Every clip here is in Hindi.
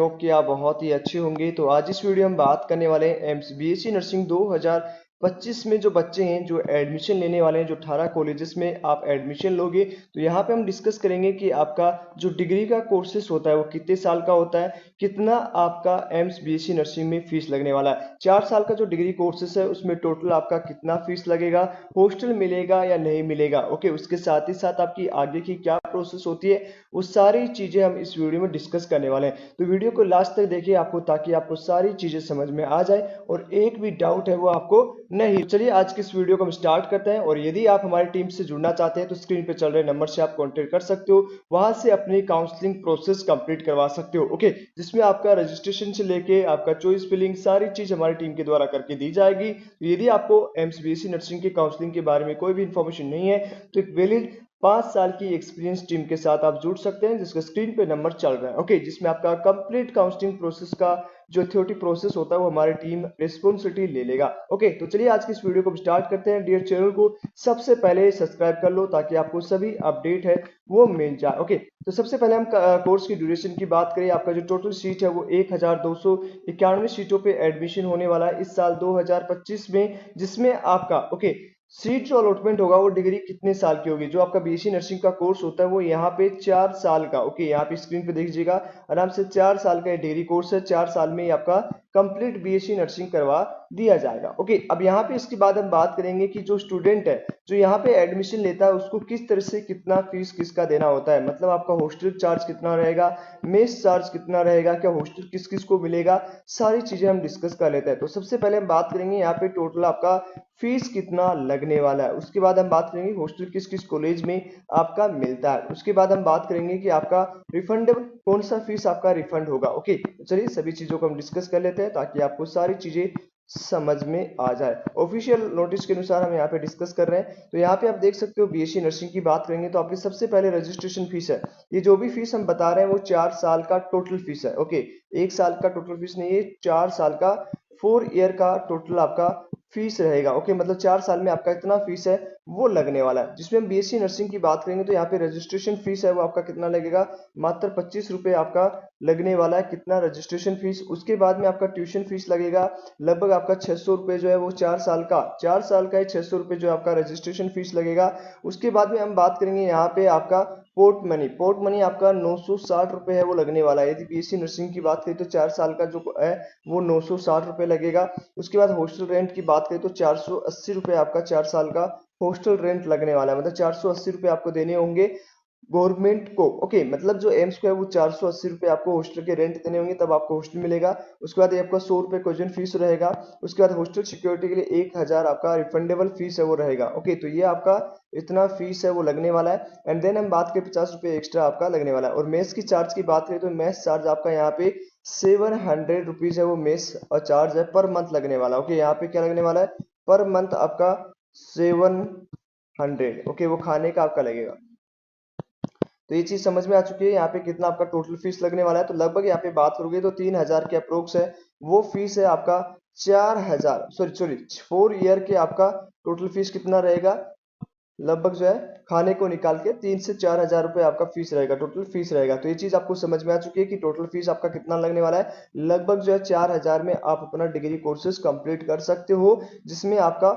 होप कि आप बहुत ही अच्छे होंगे। तो आज इस वीडियो में बात करने वाले हैं एम्स बीएससी नर्सिंग 2025 में जो बच्चे हैं जो एडमिशन लेने वाले हैं, जो 18 कॉलेजेस में आप एडमिशन लोगे, तो यहाँ पे हम डिस्कस करेंगे कि आपका जो डिग्री का कोर्सेस होता है वो कितने साल का होता है, कितना आपका एम्स बीएससी नर्सिंग में फीस लगने वाला है। 4 साल का जो डिग्री कोर्सेस है उसमें टोटल आपका कितना फीस लगेगा, हॉस्टल मिलेगा या नहीं मिलेगा। ओके, उसके साथ ही साथ आपकी आगे की क्या प्रोसेस होती है, वो सारी चीजें हम इस वीडियो में डिस्कस करने वाले हैं। तो वीडियो को लास्ट तक देखिए आपको, ताकि आपको सारी चीजें समझ में आ जाए और एक भी डाउट है वो आपको नहीं। चलिए आज की इस वीडियो को हम स्टार्ट करते हैं। और यदि आप हमारी टीम से जुड़ना चाहते हैं तो स्क्रीन पे चल रहे नंबर से आप कांटेक्ट कर सकते हो, वहां से अपनी काउंसलिंग प्रोसेस कंप्लीट करवा सकते हो। ओके, जिसमें आपका रजिस्ट्रेशन से लेके आपका चॉइस फिलिंग सारी चीज हमारी टीम के द्वारा करके दी जाएगी। तो यदि आपको एम्स बीएससी नर्सिंग की काउंसलिंग के बारे में कोई भी इंफॉर्मेशन नहीं है तो एक वैलिड 5 साल की एक्सपीरियंस टीम के साथ आप जुड़ सकते हैं, जिसका स्क्रीन पे नंबर चल रहा है। ओके, जिसमें आपका कंप्लीट काउंसलिंग प्रोसेस का जो थ्योरी प्रोसेस होता है वो हमारी टीम रिस्पॉन्सिबिलिटी ले लेगा। ओके, तो चलिए आज की इस वीडियो को स्टार्ट करते हैं। डियर, चैनल को सबसे पहले सब्सक्राइब कर लो ताकि आपको सभी अपडेट है वो मिल जाए। ओके, तो सबसे पहले हम कोर्स की ड्यूरेशन की बात करें। आपका जो टोटल सीट है वो 1291 सीटों पे एडमिशन होने वाला है इस साल 2025 में, जिसमें आपका ओके सीट जो अलॉटमेंट होगा वो डिग्री कितने साल की होगी। जो आपका बीएससी नर्सिंग का कोर्स होता है वो यहाँ पे 4 साल का, ओके यहाँ पे स्क्रीन पे देखिएगा आराम से, 4 साल का डिग्री कोर्स है। 4 साल में ही आपका कंप्लीट बीएससी नर्सिंग करवा दिया जाएगा। ओके, अब यहाँ पे इसके बाद हम बात करेंगे कि जो स्टूडेंट है जो यहाँ पे एडमिशन लेता है उसको किस तरह से कितना फीस किसका देना होता है, मतलब आपका हॉस्टल चार्ज कितना रहेगा, मेस चार्ज कितना रहेगा, क्या हॉस्टल किस किस को मिलेगा, सारी चीजें हम डिस्कस कर लेते हैं। तो सबसे पहले हम बात करेंगे यहाँ पे टोटल आपका फीस कितना लगने वाला है। उसके बाद हम बात करेंगे हॉस्टल किस किस कॉलेज में आपका मिलता है। उसके बाद हम बात करेंगे कि आपका रिफंडेबल कौन सा फीस आपका रिफंड होगा। ओके, तो चलिए सभी चीजों को हम डिस्कस कर लेते हैं ताकि आपको सारी चीजें समझ में आ जाए। ऑफिशियल नोटिस के अनुसार हम यहाँ पे डिस्कस कर रहे हैं। तो यहाँ पे आप देख सकते हो बीएससी नर्सिंग की बात करेंगे तो आपकी सबसे पहले रजिस्ट्रेशन फीस है। ये जो भी फीस हम बता रहे हैं वो 4 साल का टोटल फीस है। ओके, 1 साल का टोटल फीस नहीं है, 4 साल का 4 ईयर का टोटल आपका फीस रहेगा। ओके, मतलब 4 साल में आपका इतना फीस है वो लगने वाला है। जिसमें हम बीएससी नर्सिंग की बात करेंगे तो यहाँ पे रजिस्ट्रेशन फीस है वो आपका कितना लगेगा, मात्र 25 रुपए आपका लगने वाला है। कितना रजिस्ट्रेशन फीस। उसके बाद में आपका ट्यूशन फीस लगेगा लगभग आपका 600 रुपए जो है वो 4 साल का है, 600 रुपए जो आपका रजिस्ट्रेशन फीस लगेगा। उसके बाद में हम बात करेंगे यहाँ पे आपका पोर्ट मनी आपका 960 रुपए है वो लगने वाला है। यदि बीएससी नर्सिंग की बात करें तो 4 साल का जो है वो 960 रुपए लगेगा। उसके बाद हॉस्टल रेंट की बात करें तो 480 रुपए आपका 4 साल का हॉस्टल रेंट लगने वाला है, मतलब 480 रुपए आपको देने होंगे गवर्नमेंट को। ओके, मतलब जो एम्स को है वो 480 रुपए आपको हॉस्टल के रेंट देने होंगे, तब आपको हॉस्टल मिलेगा। उसके बाद ये आपका 100 रुपए कोजन फीस रहेगा। उसके बाद हॉस्टल सिक्योरिटी के लिए 1000 आपका रिफंडेबल फीस है वो रहेगा। ओके, तो ये आपका इतना फीस है वो लगने वाला है। एंड देन हम बात करें 50 रुपए एक्स्ट्रा आपका लगने वाला है। और मेस की चार्ज की बात करें तो मेस चार्ज आपका यहाँ पे 700 रुपीज है वो मेस और चार्ज है पर मंथ लगने वाला। ओके, यहाँ पे क्या लगने वाला है, पर मंथ आपका 700। ओके, वो खाने का आपका लगेगा। तो ये चीज समझ में आ चुकी है यहाँ पे कितना आपका टोटल फीस लगने वाला है। तो लगभग यहाँ पे बात करोगे तो 3000 के अप्रोक्स है वो फीस है आपका। 4000 सॉरी 4 ईयर के आपका टोटल फीस कितना रहेगा, लगभग जो है खाने को निकाल के 3 से 4000 रुपए आपका फीस रहेगा, टोटल फीस रहेगा। तो ये चीज आपको समझ में आ चुकी है कि टोटल फीस आपका कितना लगने वाला है। लगभग जो है 4000 में आप अपना डिग्री कोर्सेज कंप्लीट कर सकते हो, जिसमें आपका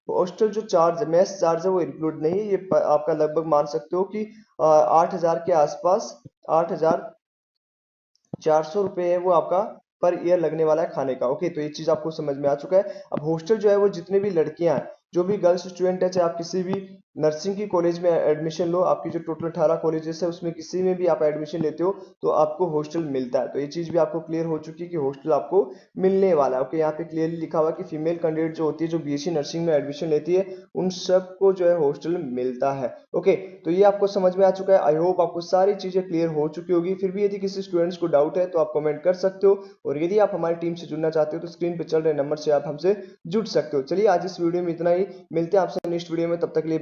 हॉस्टल जो चार्ज है, मेस चार्ज है वो इंक्लूड नहीं है। ये आपका लगभग मान सकते हो कि 8000 के आसपास, 8400 रुपए है वो आपका पर ईयर लगने वाला है खाने का। ओके, तो ये चीज आपको समझ में आ चुका है। अब हॉस्टल जो है वो जितने भी लड़कियां हैं, जो भी गर्ल्स स्टूडेंट है, चाहे आप किसी भी नर्सिंग की कॉलेज में एडमिशन लो, आपकी जो टोटल 18 कॉलेजेस है उसमें किसी में भी आप एडमिशन लेते हो तो आपको हॉस्टल मिलता है। तो ये चीज भी आपको क्लियर हो चुकी है कि हॉस्टल आपको मिलने वाला है। ओके, यहाँ पे क्लियरली लिखा हुआ है कि फीमेल कैंडिडेट जो होती है जो बीएससी नर्सिंग में एडमिशन लेती है उन सबको जो है हॉस्टल मिलता है। ओके, तो ये आपको समझ में आ चुका है। आई होप आपको सारी चीजें क्लियर हो चुकी होगी। फिर भी यदि किसी स्टूडेंट्स को डाउट है तो आप कमेंट कर सकते हो, और यदि आप हमारी टीम से जुड़ना चाहते हो तो स्क्रीन पे चल रहे नंबर से आप हमसे जुड़ सकते हो। चलिए आज इस वीडियो में इतना ही, मिलते हैं आपसे नेक्स्ट वीडियो में, तब तक के लिए